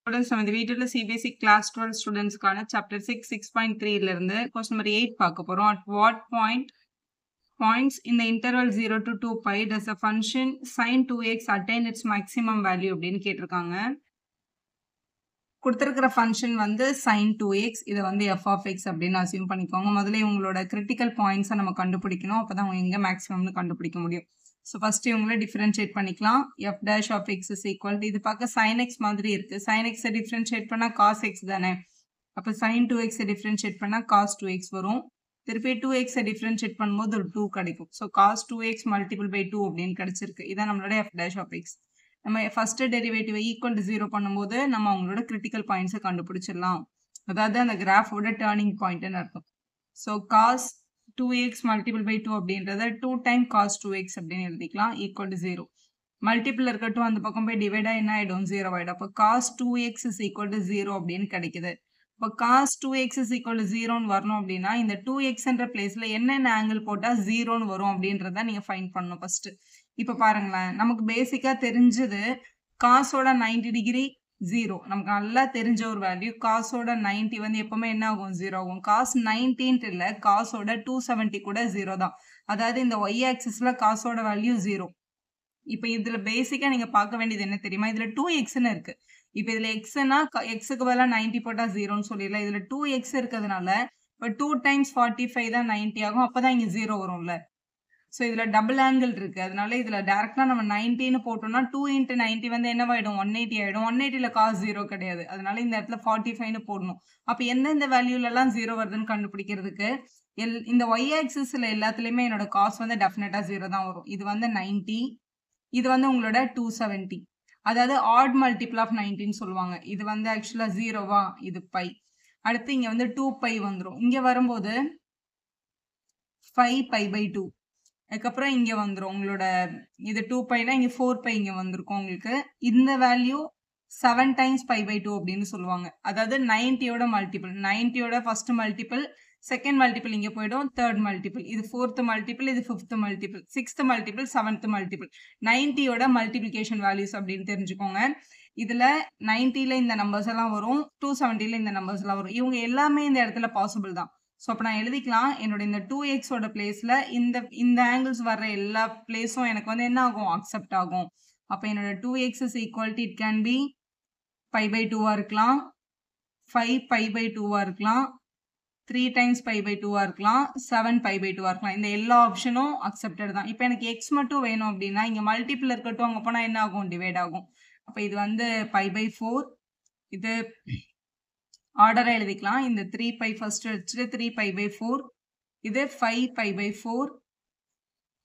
Students நம்ம இந்த வீடியோல சிபிஎஸ்இ கிளாஸ் 12 ஸ்டூடெண்ட்ஸ்க்கான சாப்டர் 6 6.3 ல இருந்து கொஸ்டின் நம்பர் 8 பார்க்க போறோம். At what points in the interval 0 to 2 pi does the function sin 2x attain its maximum value அப்படின்னு கேட்டிருக்காங்க. கொடுத்திருக்கிற ஃபங்க்ஷன் வந்து sin 2x, இதை வந்து f of x அப்படின்னு அசியூம் பண்ணிக்கோங்க. முதல்ல இவங்களோட கிரிட்டிக்கல் பாயிண்ட்ஸை நம்ம கண்டுபிடிக்கணும். அப்பதான் அவங்க எங்க மேக்ஸிமம்னு கண்டுபிடிக்க முடியும். ஸோ ஃபர்ஸ்ட் இவங்கள டிஃபரன்ஷியேட் பண்ணிக்கலாம். f dash of x is equal to, இது பார்க்க sin x மாதிரி இருக்கு. sin x டிஃபரன்ஷியேட் பண்ணா cos x தானே. அப்போ sin 2x டிஃபரன்ஷியேட் பண்ணா cos 2x வரும். திருப்பி 2x டிஃபரன்ஷியேட் பண்ணும்போது ஒரு 2 கிடைக்கும். So cos 2x multiple by 2 அப்படின்னு கிடைச்சிருக்கு. இதான் நம்மளோட f dash of x. நம்ம ஃபர்ஸ்ட் டெரிவேட்டிவ் ஈக்குவல் டு 0 பண்ணும்போது நம்ம அவங்களோட கிரிட்டிக்கல் பாயிண்ட்ஸை கண்டுபிடிச்சிடலாம். அதாவது அந்த கிராஃபோட டேர்னிங் பாயிண்ட்னு அர்த்தம். So cos 2x multiple by 2 அப்படின்றத 2 டைம் cos 2x அப்படின்னு எழுதிக்கலாம் ஈக்குவல் டு 0. மல்டிபிள் இருக்கட்டும், அந்த பக்கம் போய் டிவைடா என்ன ஆயிடும், 0 ஆயிடும். அப்போ cos 2x is equal to 0 அப்படின்னு கிடைக்குது. இப்போ cos 2x is equal to 0ன்னு வரணும் அப்படின்னா இந்த 2xன்ற பிளேஸ்ல என்னென்ன ஆங்கிள் போட்டா 0ன்னு வரும் அப்படின்றத நீங்க ஃபைண்ட் பண்ணணும் ஃபர்ஸ்ட். இப்போ பாருங்களேன், நமக்கு பேசிக்கா தெரிஞ்சது காசோட 90 டிகிரி 0. நமக்கு நல்லா தெரிஞ்ச ஒரு வேல்யூ. காசோட 90 வந்து எப்பவுமே என்ன ஆகும், 0 ஆகும். காஸ் 90 இல்ல, காசோட 270 கூட 0 தான். அதாவது இந்த y ஆக்சிஸ்ல காசோட வேல்யூ 0. இப்போ இதுல பேசிக்கா நீங்க பார்க்க வேண்டியது என்ன தெரியுமா, இதுல 2xன்னு இருக்கு. இப்போ இதுல xன்னா xக்கு பதிலா 90 போட்டா 0ன்னு சொல்லிடலாம். இதுல 2x இருக்கிறதுனால இப்போ 2 டைம்ஸ் 45 தான் 90 ஆகும். அப்பதான் இங்க 0 வரும்ல. ஸோ இதுல டபுள் ஆங்கிள் இருக்கு. அதனால இதுல டைரக்டா நம்ம 90ன்னு போட்டோம்னா 2 into 90 வந்து என்னவாயிடும், 180 ஆயிடும். 180ல காஸ் 0 கிடையாது. அதனால இந்த இடத்துல 45ன்னு போடணும். அப்ப எந்தெந்த வேல்யூல எல்லாம் 0 வருதுன்னு கண்டுபிடிக்கிறதுக்கு இந்த y ஆக்சிஸ்ல எல்லாத்துலயுமே என்னோட காஸ் வந்து டெஃபினட்டா 0 தான் வரும். இது வந்து 90, இது வந்து உங்களோட 270. அதாவது ஆட் மல்டிபிள் ஆஃப் 90ன்னு சொல்லுவாங்க. இது வந்து ஆக்சுவலா 0வா, இது பை. அடுத்து இங்க வந்து 2 பை வந்துடும். இங்க வரும்போது 5 பை பை 2. அதுக்கப்புறம் இங்க வந்துடும் உங்களோட இது 2 பைனா இங்க 4 பை இங்க வந்திருக்கும் உங்களுக்கு. இந்த வேல்யூ 7 டைம்ஸ் பை பை 2 அப்படின்னு சொல்லுவாங்க. அதாவது 90யோட மல்டிபிள், 90யோட ஃபர்ஸ்ட் மல்டிபிள், செகண்ட் மல்டிபிள் இங்க போயிடும், தேர்ட் மல்டிபிள், இது ஃபோர்த் மல்டிபிள், இது fifth multiple, sixth multiple, seventh multiple. 90யோட மல்டிபிளிகேஷன் வேல்யூஸ் அப்படின்னு தெரிஞ்சுக்கோங்க. இதுல 90ல இந்த நம்பர்ஸ் எல்லாம் வரும், 270ல இந்த நம்பர்ஸ் எல்லாம் வரும். இவங்க எல்லாமே இந்த இடத்துல பாசிபிள் தான். ஸோ அப்போ நான் எழுதிக்கலாம், என்னோட இந்த 2xோட பிளேஸ்ல இந்த ஆங்கிள்ஸ் வர்ற எல்லா பிளேஸும் எனக்கு வந்து என்ன ஆகும், அக்செப்ட் ஆகும். அப்போ என்னோட 2x is equal to, it can be pi by 2வா இருக்கலாம், 5 பை பை 2வா இருக்கலாம், 3 டைம்ஸ் பை பை 2வா இருக்கலாம், 7 பை பை 2வா இருக்கலாம். இந்த எல்லா ஆப்ஷனும் அக்செப்டட் தான். இப்போ எனக்கு x மட்டும் வேணும் அப்படின்னா இங்க மல்டிபிள் இருக்கட்டும், அங்கே போனால் என்ன ஆகும், டிவைட் ஆகும். அப்போ இது வந்து பை பை 4, இது ஆர்டரா எழுதிக்கலாம். இந்த 3 பை ஃபர்ஸ்ட் வச்சுட்டு 3 பை பை 4, இது 5 பை பை 4,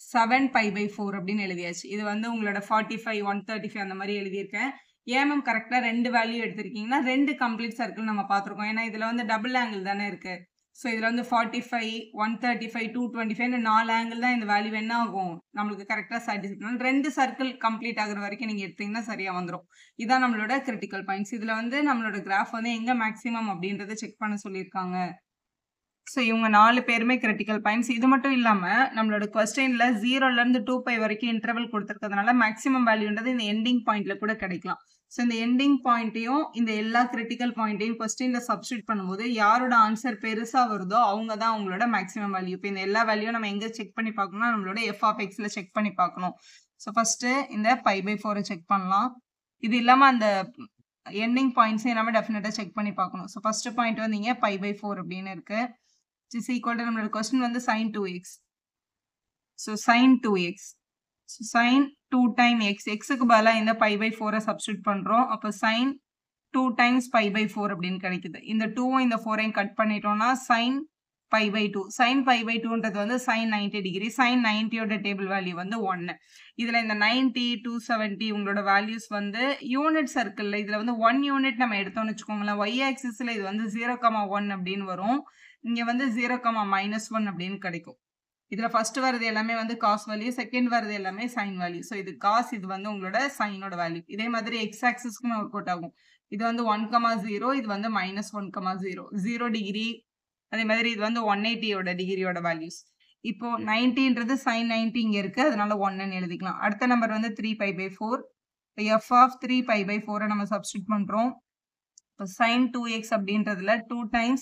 7 பை பை 4 அப்படின்னு எழுதியாச்சு. இது வந்து உங்களோட 45, 135 அந்த மாதிரி எழுதியிருக்கேன். ஏன் மேம் கரெக்டா 2 வேல்யூ எடுத்திருக்கீங்கன்னா 2 கம்ப்ளீட் சர்க்கிள் நம்ம பார்த்துருக்கோம். ஏன்னா இதுல வந்து டபுள் ஆங்கிள் தானே இருக்கு. ஸோ இதுல வந்து 45, 135, 225 4 ஆங்கிள் தான் இந்த வேல்யூ என்ன ஆகும், நம்மளுக்கு கரெக்டா சாட்டிஸ்ஃபை. 2 சர்க்கிள் கம்ப்ளீட் ஆகுற வரைக்கும் நீங்க எடுத்தீங்கன்னா சரியா வந்துடும். இதான் நம்மளோட கிரிட்டிக்கல் பாயிண்ட்ஸ். இதுல வந்து நம்மளோட கிராஃப் வந்து எங்க மேக்ஸிமம் அப்படின்றத செக் பண்ண சொல்லியிருக்காங்க. ஸோ இவங்க 4 பேருமே கிரிட்டிக்கல் பாயிண்ட்ஸ். இது மட்டும் இல்லாம நம்மளோட கொஸ்டின்ல 0ல இருந்து 2 பை வரைக்கும் இன்டர்வல் கொடுத்துருக்கிறதுனால மேக்ஸிமம் வேல்யூன்றது இந்த எண்டிங் பாயிண்ட்ல கூட கிடைக்கலாம். ஸோ இந்த எண்டிங் பாயிண்ட்டையும் இந்த எல்லா கிரிட்டிக்கல் பாயிண்ட்டையும் கொஸ்டின்ல சப்ஸ்டியூட் பண்ணும்போது யாரோட ஆன்சர் பெருசா வருதோ அவங்க தான் அவங்களோட மேக்ஸிமம் வேல்யூ. இப்போ இந்த எல்லா வேல்யூ நம்ம எங்க செக் பண்ணி பார்க்கணும்னா நம்மளோட f of xல செக் பண்ணி பார்க்கணும். ஸோ ஃபர்ஸ்ட் இந்த பை பை 4 செக் பண்ணலாம். இது இல்லாம அந்த எண்டிங் பாயிண்ட்ஸையும் நம்ம டெஃபினட்டா செக் பண்ணி பார்க்கணும். ஸோ ஃபர்ஸ்ட் பாயிண்ட் வந்து இங்க பை பை 4 அப்படின்னு இருக்கு. is equal to நம்மளோட கொஸ்டின் வந்து sin 2x. so sin 2x, so sin 2 time x, xக்கு பதிலா இந்த பை பை 4 சப்ஸ்டிட்யூட் பண்றோம். அப்ப sin 2 times பை பை 4 அப்படின்னு கிடைக்குது. இந்த 2 இந்த 4 கட் பண்ணிட்டோம்னா sin pi by 2. sin pi by 2ன்றது வந்து sin 90 டிகிரி. sin 90யோட டேபிள் வேல்யூ வந்து 1. இதுல இந்த 90, 270 உங்களோட வேல்யூஸ் வந்து யூனிட் சர்க்கிள்ல இதுல வந்து 1 யூனிட் நம்ம எடுத்தோம்னு வச்சுக்கோங்களேன். y ஆக்சிஸ்ல இது வந்து 0,1 அப்படின்னு வரும். இங்க வந்து 0,-1 அப்படின்னு கிடைக்கும். இதுல ஃபர்ஸ்ட் வரது எல்லாமே வந்து காஸ் வேல்யூ, செகண்ட் வரது எல்லாமே சைன் வேல்யூ. ஸோ இது காஸ், இது வந்து உங்களோட சைனோட வேல்யூ. இதே மாதிரி எக்ஸ் ஆக்சிஸ்க்கும் ஒர்க் அவுட் ஆகும். இது வந்து 1,0, இது வந்து -1,0, 0 டிகிரி. அதே மாதிரி இது வந்து 180யோட டிகிரியோட வேல்யூஸ். இப்போ 90ன்றது sin 90 இங்க இருக்கு, அதனால 1ன்னு எழுதிக்கலாம். அடுத்த நம்பர் வந்து 3 pi pi 4. f of 3 pi pi 4 நம்ம சப்ஸ்டிட்யூட் பண்றோம். இப்போ sin 2x அப்படின்றதுல 2 times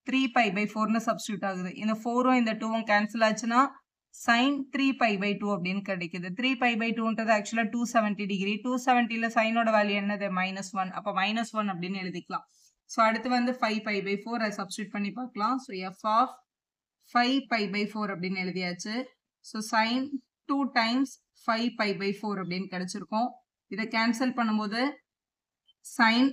3 pi by 4னு சப்ஸ்டியூட் ஆகுது. இந்த 4ம் இந்த 2ம் கேன்சல் ஆச்சுன்னா sin 3 pi by 2 அப்படின்னு கிடைக்குது. 3 pi by 2ன்றது ஆக்சுவலா 270 டிகிரி. 270ல சைனோட வேல்யூ என்னது -1. அப்போ -1 அப்படின்னு எழுதிக்கலாம். ஸோ அடுத்து வந்து 5 pi by 4 அதை சப்ஸ்டியூட் பண்ணி பார்க்கலாம். So f of 5 pi by 4 அப்படின்னு எழுதியாச்சு. So sin 2 times 5 pi by 4 அப்படின்னு கிடைச்சிருக்கும். இதை கேன்சல் பண்ணும்போது sin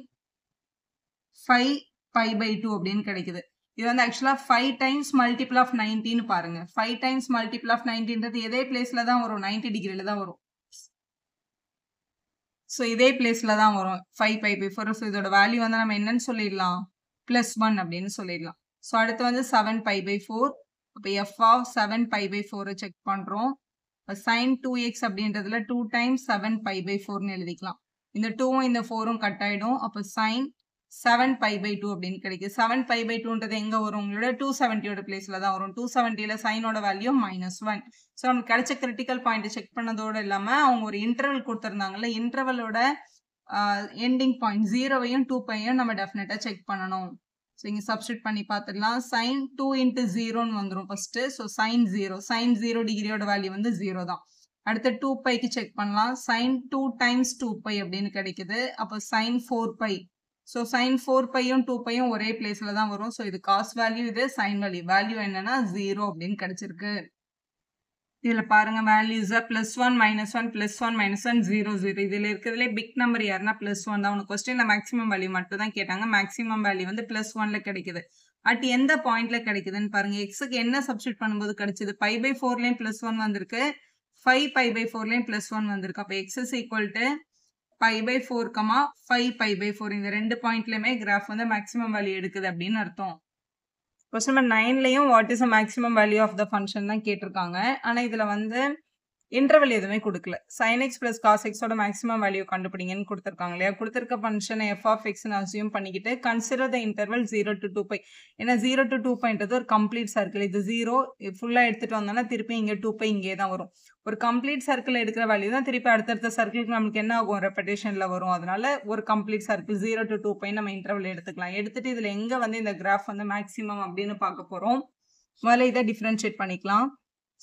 5 pi by 2 அப்படின்னு கிடைக்குது. இது வந்து ஆக்சுவலா 5 times multiple of 90ன்னு பாருங்க. 5 times multiple of 90ன்றது இதே பிளேஸ்ல தான் வரும், 90 டிகிரில தான் வரும். ஸோ இதே பிளேஸ்ல தான் வரும் 5 pi by 4. ஸோ இதோட வேல்யூ வந்து நம்ம என்னன்னு சொல்லிடலாம், +1 அப்படின்னு சொல்லிடலாம். ஸோ அடுத்து வந்து 7 pi by 4. அப்போ f of 7 pi by 4 check பண்றோம். sin 2x அப்படின்றதுல 2 times 7 pi by 4ன்னு எழுதிக்கலாம். இந்த 2ம் இந்த 4ம் கட் ஆயிடும். அப்போ sin 7 pi by 2 அப்படின்னு கிடைக்குது. 7 pi by 2ன்றது எங்க வரும், உங்களோட 270யோட பிளேஸ்ல தான் வரும். 270ல சைனோட வேல்யூ -1. ஸோ நமக்கு கிடைச்ச கிரிட்டிக்கல் பாயிண்ட் செக் பண்ணதோட இல்லாம அவங்க ஒரு இன்டர்வல் கொடுத்துருந்தாங்கல்ல, இன்டர்வலோட எண்டிங் பாயிண்ட் 0வையும் 2πயும் நம்ம டெஃபினட்டா செக் பண்ணணும். ஸோ இங்க சப்ஸ்டியூட் பண்ணி பார்த்துடலாம். sin 2 into 0ன்னு வந்துடும் ஃபர்ஸ்ட். ஸோ sin 0 டிகிரியோட வேல்யூ வந்து 0 தான். அடுத்து 2πக்கு செக் பண்ணலாம். sin 2 times 2π அப்படின்னு கிடைக்குது. அப்போ sin 4π. ஸோ sin 4πயும் 2πயும் ஒரே பிளேஸ்ல தான் வரும். ஸோ இது காஸ் வேல்யூ, இது சைன் வேல்யூ. வேல்யூ என்னன்னா 0 அப்படின்னு கிடைச்சிருக்கு. இதுல பாருங்க வேல்யூஸ் +1 -1 +1 -1 0 0. இதுல இருக்கிறதுலே பிக் நம்பர் யாருன்னா +1 தான். உனக்கு கொஸ்டின்ல மேக்ஸிமம் வேல்யூ மட்டும் தான் கேட்டாங்க. மேக்ஸிமம் வேல்யூ வந்து +1ல கிடைக்குது. அட் எந்த பாயிண்ட்ல கிடைக்குதுன்னு பாருங்க. எக்ஸுக்கு என்ன சப்ஸ்டியூட் பண்ணும்போது கிடைச்சது, pi by 4லயும் +1 வந்திருக்கு, 5 pi by 4லயும் +1 வந்திருக்கு. அப்போ x is equal to pi by 4, 5 pi by 4. இந்த ரெண்டு பாயிண்ட்லயுமே கிராஃப் வந்து மேக்ஸிமம் வேல்யூ எடுக்குது அப்படின்னு அர்த்தம். கொஸ்டின் நம்பர் 9லயும் what is the maximum value of the function தான் கேட்டிருக்காங்க. ஆனா இதுல வந்து இன்டர்வல் எதுவுமே கொடுக்கல. sin x plus cos x ஓட மேக்ஸிமம் வேல்யூ கண்டுபிடிங்கன்னு கொடுத்துருக்காங்க இல்லையா. கொடுத்துருக்க ஃபங்க்ஷனை f of x ன்னு அசியூம் பண்ணிக்கிட்டு கன்சிடர் த இன்டர்வல் 0 to 2π. ஏன்னா 0 to 2πன்றது ஒரு கம்ப்ளீட் சர்க்கிள். இது 0 ஃபுல்லா எடுத்துட்டு வந்தோம்னா திருப்பி இங்க 2π இங்கே தான் வரும். ஒரு கம்ப்ளீட் சர்க்கிள் எடுக்கிற வேல்யூ தான் திருப்பி அடுத்தடுத்த சர்க்கிளுக்கு நமக்கு என்ன ஆகும், ரெப்படேஷன்ல வரும். அதனால ஒரு கம்ப்ளீட் சர்க்கிள் 0 to 2π நம்ம இன்டர்வல் எடுத்துக்கலாம். எடுத்துட்டு இதுல எங்க வந்து இந்த கிராஃப் வந்து மேக்ஸிமம் அப்படின்னு பார்க்க போறோம். முதல்ல இதை டிஃபரன்ஷியேட் பண்ணிக்கலாம்.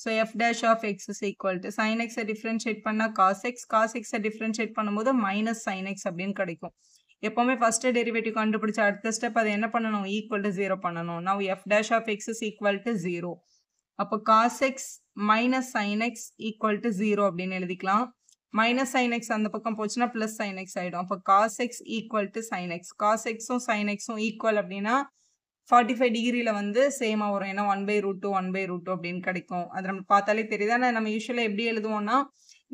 So f dash of x is equal to sin x differentiate பண்ணா cos x, cos x differentiate பண்ணும்போது minus sin x அப்படின்னு கிடைக்கும். எப்பவுமே first derivative கண்டுபிடிச்ச அடுத்த ஸ்டெப் அதை என்ன பண்ணணும், equal to 0 பண்ணணும். Now f dash of x is equal to 0. அப்போ cos x minus sin x equal to 0 அப்படின்னு எழுதிக்கலாம். minus sin x அந்த பக்கம் போச்சுன்னா plus sin x ஆயிடும். அப்போ cos x equal to sin x. cos x-உம் sin x-உம் equal அப்படின்னா 45 டிகிரில வந்து சேமா வரும். ஏன்னா 1/√2 1/√2 அப்படின்னு கிடைக்கும். அது நம்ம பார்த்தாலே தெரியுது. ஆனால் நம்ம யூஸ்வலா எப்படி எழுதுவோம்னா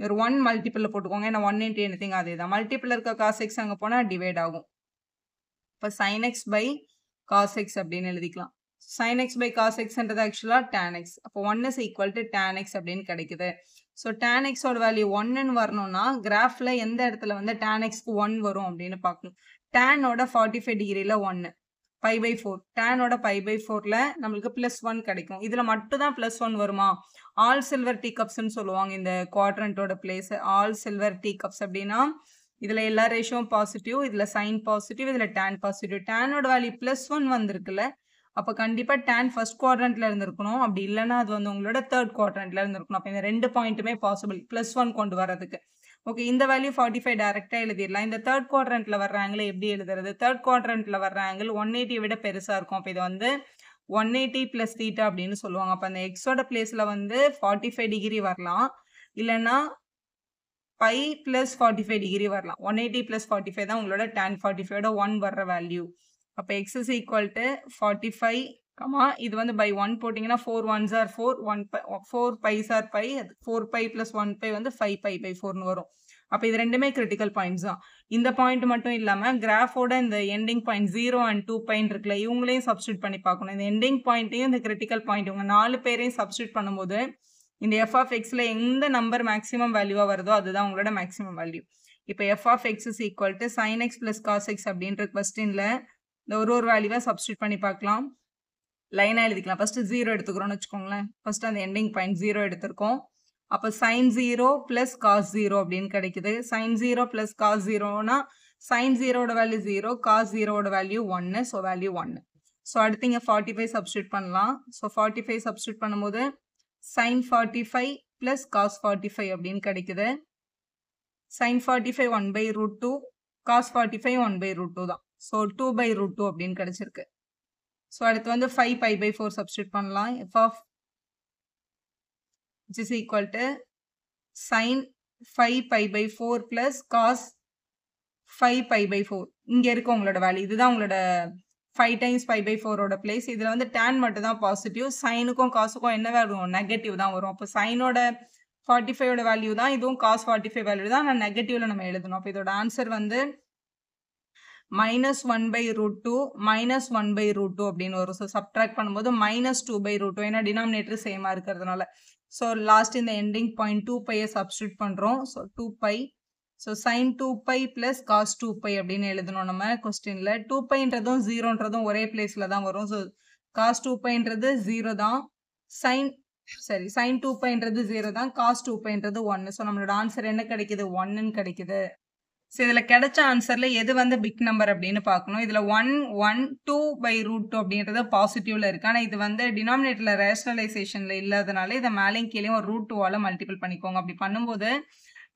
ஒரு 1 மல்டிபிள்ல போட்டுக்கோங்க. ஏன்னா 1 into anything அதே தான். மல்டிபிள் இருக்க cos x அங்கே போனா டிவைட் ஆகும். இப்போ sin x by cos x அப்படின்னு எழுதிக்கலாம். sin x by cos xன்றது ஆக்சுவலா tan x. அப்போ 1 is equal to tan x அப்படின்னு கிடைக்குது. ஸோ tan x ஓட வேல்யூ 1ன்னு வரணும்னா கிராஃப்ல எந்த இடத்துல வந்து tan x-க்கு 1 வரும் அப்படின்னு பார்க்கணும். tan ஓட 45 டிகிரில 1 pi by 4. tan ஓட pi by 4ல நம்மளுக்கு +1 கிடைக்கும். இதுல மட்டும் தான் +1 வருமா? ஆல் சில்வர் டீ கப்ஸ்ன்னு சொல்லுவாங்க இந்த குவாட்ரண்டோட place. All silver tea cups அப்படின்னா இதுல எல்லா ரேஷியோவும் பாசிட்டிவ், இதுல சைன் பாசிட்டிவ், இதுல tan பாசிட்டிவ். tan ஓட வேல்யூ +1 வந்திருக்குல்ல, அப்ப கண்டிப்பா tan ஃபர்ஸ்ட் குவாட்ரண்ட்ல இருந்திருக்கணும். அப்படி இல்லைன்னா அது வந்து உங்களோட தேர்ட் குவாட்ரண்ட்ல இருந்திருக்கணும். அப்ப இந்த ரெண்டு பாயிண்ட்டுமே பாசிபிள் +1 கொண்டு வரதுக்கு. ஓகே, இந்த வேல்யூ 45 டைரக்டா எழுதிடலாம். இந்த தேர்ட் குவாட்ரண்ட்ல வர்ற ஆங்கிள் எப்படி எழுதுறது? தேர்ட் குவாட்ரண்ட்ல வர்ற ஆங்கிள் 180 விட பெருசா இருக்கும். அப்ப இது வந்து 180 + θ அப்படின்னு சொல்லுவாங்க. அப்ப அந்த எக்ஸோட பிளேஸ்ல வந்து 45 டிகிரி வரலாம், இல்லைன்னா π + 45 டிகிரி வரலாம். 180 + 45 தான் உங்களோட tan 45ஓட 1 வர்ற வேல்யூ. அப்ப x is equal to 45, இது வந்து by 1 போட்டீங்கன்னா 4 1s are 4, 4 π's are π, 4π + 1π வந்து 5π/4ன்னு வரும். அப்ப இது ரெண்டுமே கிரிட்டிக்கல் பாயிண்ட்ஸ் தான். இந்த பாயிண்ட் மட்டும் இல்லாம கிராஃபோட இந்த எண்டிங் பாயிண்ட் 0 and 2π இருக்குல்ல, இவங்களையும் சப்ஸ்டியூட் பண்ணி பார்க்கணும். இந்த எண்டிங் பாயிண்ட்டையும் இந்த கிரிட்டிக்கல் பாயிண்ட் இவங்க 4 பேரையும் சப்ஸ்டியூட் பண்ணும்போது இந்த f of xல எந்த நம்பர் மேக்ஸிமம் வேல்யூவா வருதோ அதுதான் உங்களோட மேக்ஸிமம் வேல்யூ. இப்போ f of x is equal to sin x + cos x அப்படின்ற கொஸ்டின்ல இந்த ஒரு வேல்யூவா சப்ஸ்டியூட் பண்ணி பார்க்கலாம். லைனா எழுதிக்கலாம். ஃபர்ஸ்ட் 0 எடுத்துக்கிறோம்னு வச்சுக்கோங்களேன். ஃபர்ஸ்ட் அந்த எண்டிங் பாயிண்ட் 0 எடுத்திருக்கோம். அப்போ sin 0 + cos 0 அப்படின்னு கிடைக்குது. sin 0 + cos 0னா sin 0 ஓட வேல்யூ 0, cos 0 ஓட வேல்யூ 1. So value 1. ஸோ அடுத்து இங்கே 45 சப்ஸ்டியூட் பண்ணலாம். ஸோ 45 சப்ஸ்டியூட் பண்ணும்போது sin 45 ப்ளஸ் cos 45 அப்படின்னு கிடைக்குது. sin 45 1 by root 2, cos 45 1 by root 2 தான். ஸோ 2 by root 2 அப்படின்னு கிடைச்சிருக்கு. ஸோ அடுத்து வந்து 5 pi by 4 சப்ஸ்டியூட் பண்ணலாம். f of which is equal to sin 5 pi by 4 plus cos 5 pi by 4. இங்க இருக்கு உங்களோட வேல்யூ. இதுதான் உங்களோட 5 times pi by 4 ஓட பிளேஸ். இதுல வந்து tan மட்டும் தான் பாசிட்டிவ். சைனுக்கும் காசுக்கும் என்ன வரும்? நெகட்டிவ் தான் வரும். அப்போ சைனோட 45 ஓட வேல்யூ தான், இதுவும் cos 45 வேல்யூ தான். நான் நெகட்டிவ்ல நம்ம எழுதணும். அப்போ இதோட ஆன்சர் வந்து -1 by root 2 -1 by root 2 அப்படின்னு வரும். ஸோ சப்ட்ராக்ட் பண்ணும்போது -2 by root 2. ஏன்னா டினாமினேட்டர் சேமா இருக்கிறதுனால. ஸோ லாஸ்ட் இந்த எண்டிங் பாயிண்ட் 2 பையை சப்ஸ்டியூட் பண்றோம். So 2 pi. So sin 2 pi plus cos 2 pi அப்படின்னு எழுதணும் நம்ம கொஸ்டின்ல. 2 பைன்றதும் 0ன்றதும் ஒரே பிளேஸ்ல தான் வரும். ஸோ cos 2 பைன்றது 0 தான். sin 2 பைன்றது 0 தான். cos 2 பைன்றது 1. ஸோ நம்மளோட ஆன்சர் என்ன கிடைக்குது? 1ன்னு கிடைக்குது. ஸோ இதுல கிடைச்ச ஆன்சர்ல எது வந்து பிக் நம்பர் அப்படின்னு பார்க்கணும். இதுல 1 1 2 by root 2 அப்படின்றது பாசிட்டிவ்ல இருக்கு. ஆனா இது வந்து டினாமினேட்டர்ல ரேஷனலைசேஷன்ல இல்லாதனால இதை மேலேயும் கீழேயும் ஒரு root 2ஆல மல்டிபிள் பண்ணிக்கோங்க. அப்படி பண்ணும்போது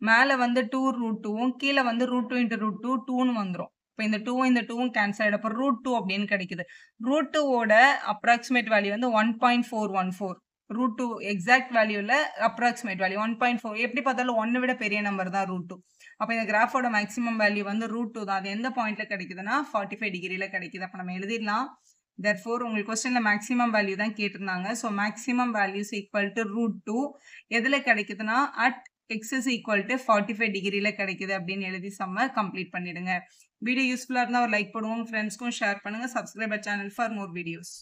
மேல வந்து 2 root 2வும் கீழே வந்து root 2 into root 2 2ன்னு வந்துடும். இப்போ இந்த 2வும் இந்த 2வும் கேன்சல் ஆகிடும். அப்போ root 2 அப்படின்னு கிடைக்குது. root 2ஓட அப்ராக்சிமேட் வேல்யூ வந்து 1.414. root 2 எக்ஸாக்ட் வேல்யூல அப்ராக்சிமேட் வேல்யூ 1.4. எப்படி பார்த்தாலும் 1 விட பெரிய நம்பர் தான் root 2. அப்போ இந்த கிராஃபோட மேக்ஸிமம் வேல்யூ வந்து root 2 தான். அது எந்த பாயிண்ட்ல கிடைக்குதுன்னா 45 டிகிரில கிடைக்குது. அப்போ நம்ம எழுதிடலாம். therefore உங்களுக்கு கொஸ்டின்ல மேக்ஸிமம் வேல்யூ தான் கேட்டிருந்தாங்க. So maximum values equal to root 2 எதுல கிடைக்குதுன்னா at x is equal to 45 டிகிரில கிடைக்குது அப்படின்னு எழுதி சம்ம கம்ப்ளீட் பண்ணிடுங்க. வீடியோ யூஸ்ஃபுல்லா இருந்தா ஒரு லைக் போடுவோம், ஃப்ரெண்ட்ஸ்க்கும் ஷேர் பண்ணுங்க. Subscribe channel for more videos.